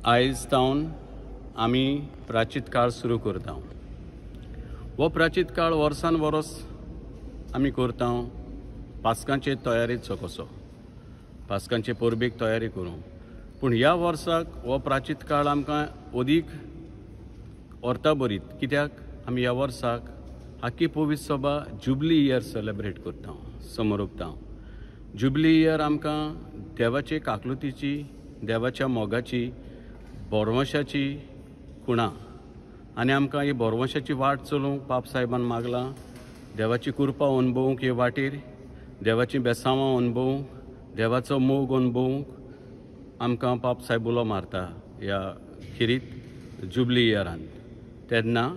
आयज जावन आमी प्राचीत काळ सुरू करता। हो प्राचीत काळ वर्सान वरस आमी करता पास्कांचे तयारेचो कसो, पास्कांचे परबेक तयारी करूं। पूण ह्या वर्साक हो प्राचीत काळ आमकां अदीक व्हरता बरीत, कित्याक आमी ह्या वर्साक आख्खी पवित्र सभा जुबली इयर सेलेब्रेट करता, समोरपता। जुबली इयर आमकां देवाचे काकलुतीची, देवाच्या मोगाची, बोरवंशाची खुणा आनी आमकां ही बोरवंशाची वाट चलोवंक पाप साहेबान मागला। देवाची कृपा अनुभवूंक हे वाटेर, देवाची बेसांवां अनुभवूंक, देवाचो मोग अनुभवूंक आमकां पाप साहेब उलो मारता ह्या खिरीत जुबली इयरान। तेन्ना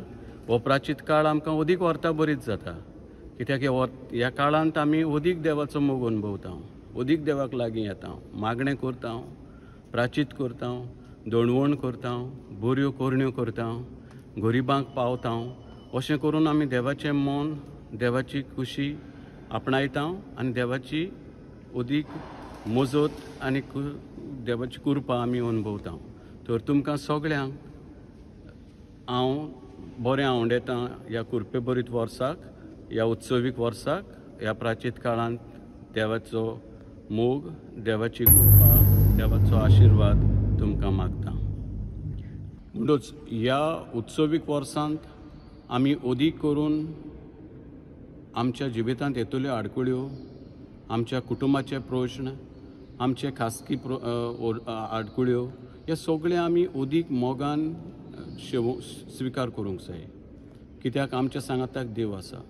हो प्राचीत काळ आमकां अदीक व्हरता बरीच जाता, कित्याक ह्या काळांत आमी अदीक देवाचो मोग अनुभवता, अदीक देवाक लागीं येता, मागणें करता, प्राचीत करता, दणवण करता, बऱ्यो कोरण्यो करता, गरिबांक पावता। अशें करून आमी देवाचें मन, देवाची खुशी आपणायता आनी देवाची अदीक मजत आनी देवाची कृपा आमी अनुभवता। तर तुमकां सगळ्यांक हांव बरें आवडटा ह्या कृपे भरीत वर्साक, ह्या उत्सवीक वर्साक, ह्या प्राचीत काळांत देवाचो मोग, देवाची कृपा, देवाचो आशिर्वाद तुमकां मागता। म्हणटच ह्या उत्सवीक वर्सांत आमी अदीक करून आमच्या जिवितांत येतल्यो आडकुळ्यो, आमच्या कुटुंबाचे प्रश्न, आमचे खासगी आडकुळ्यो, हे सगळे आमी अदीक मोगान स्विकार करूंक जाय, कित्याक आमच्या सांगाताक देव आसा।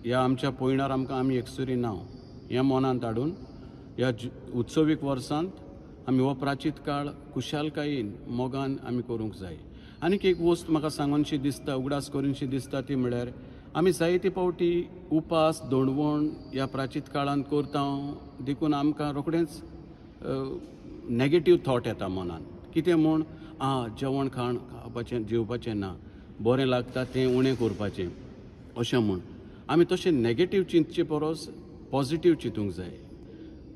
ह्या आमच्या पयणार आमकां आमी एकसुरी ना, हें मनांत हाडून ह्या उत्सवीक वर्सांत आमी हो प्राचीत काळ खुशालकायेन मोगान आमी करूंक जाय। आनीक एक वस्त म्हाका सांगोनशी दिसता, उगडास करूनशी दिसता, ती म्हळ्यार आमी जायते फावटी उपास, दणवण ह्या प्राचीत काळांत करता, देखून आमकां रोखडेंच नेगेटीव थॉट येता मनान, कितें म्हूण जेवण खाण खावपाचें जेवपाचें ना, बरें लागता तें उणें करपाचें अशें म्हूण आमी तशें नेगेटीव चिंतचे परस पॉजिटीव चिंतूंक जाय।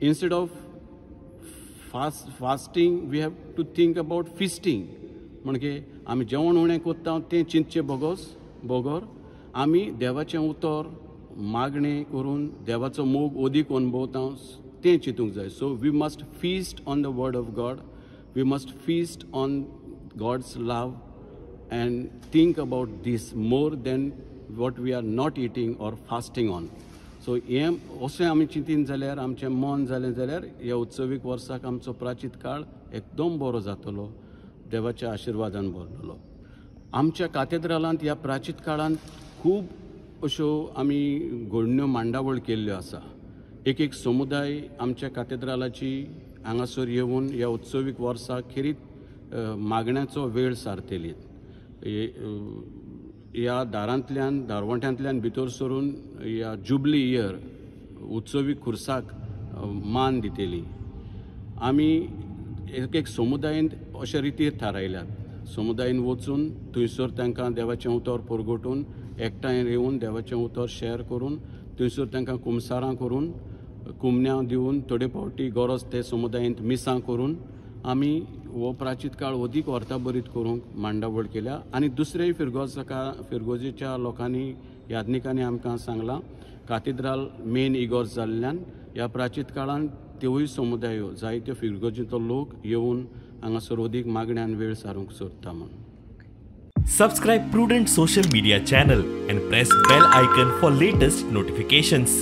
Instead of fasting we have to think about feasting, म्हणजे आमी जेवण उणें कोत्ता तें चिंतचे बगोर आमी देवाचें उतर मागणें करून देवाचो मोग अदीक अनुभवता तें चिंतूंक जाय। So we must feast on the word of God, we must feast on God's love and think about this more than what we are not eating or fasting on. So हें अशें आमी चिंतीन जाल्यार, आमचें मन जालें जाल्यार ह्या उत्सवीक वर्साक आमचो प्राचीत काळ एकदम बरो जातलो, देवाच्या आशिर्वादान भरलेलो। आमच्या कातेद्रालांत ह्या प्राचीत काळांत खूब अश्यो आमी घडण्यो मांडावळ केल्ल्यो आसा। एक समुदाय आमच्या कातेद्रालाची हांगासर येवन ह्या उत्सवीक वर्साक खेरीत मागण्याचो वेळ सारतेली। ह्या दारांतल्यान दारवंट्यांतल्यान भितर सरून ह्या जुबली इयर उत्सवीक खुर्साक मान दितेली। आमी एक समुदायान अशे रितीर थारायल्यात, समुदायान वचून थंयसर तांकां देवाचें उतर परगटून एकठांय येवन देवाचें उतर शेअर करून थंयसर तांकां कुमसारां करून कुमन्यां दिवन थोडे फावटी गरज ते समुदायांत मिसां करून आमी हो प्राचीत काळ अदीक व्हरता बरीत करूंक मांडावळ केल्या। आनी दुसरेय फिरगोजेच्या लोकांनी यादनिकांनी आमकां सांगलां, कातेद्राल मेन इगोर्ज जाल्ल्यान ह्या प्राचीत काळांत त्योय समुदायो जायत्यो फिरगोजेचो लोक येवन हांगासर अदीक मागण्यान वेळ सारूंक सोदता म्हूण। Subscribe Prudent social media channel and press bell icon for latest notifications.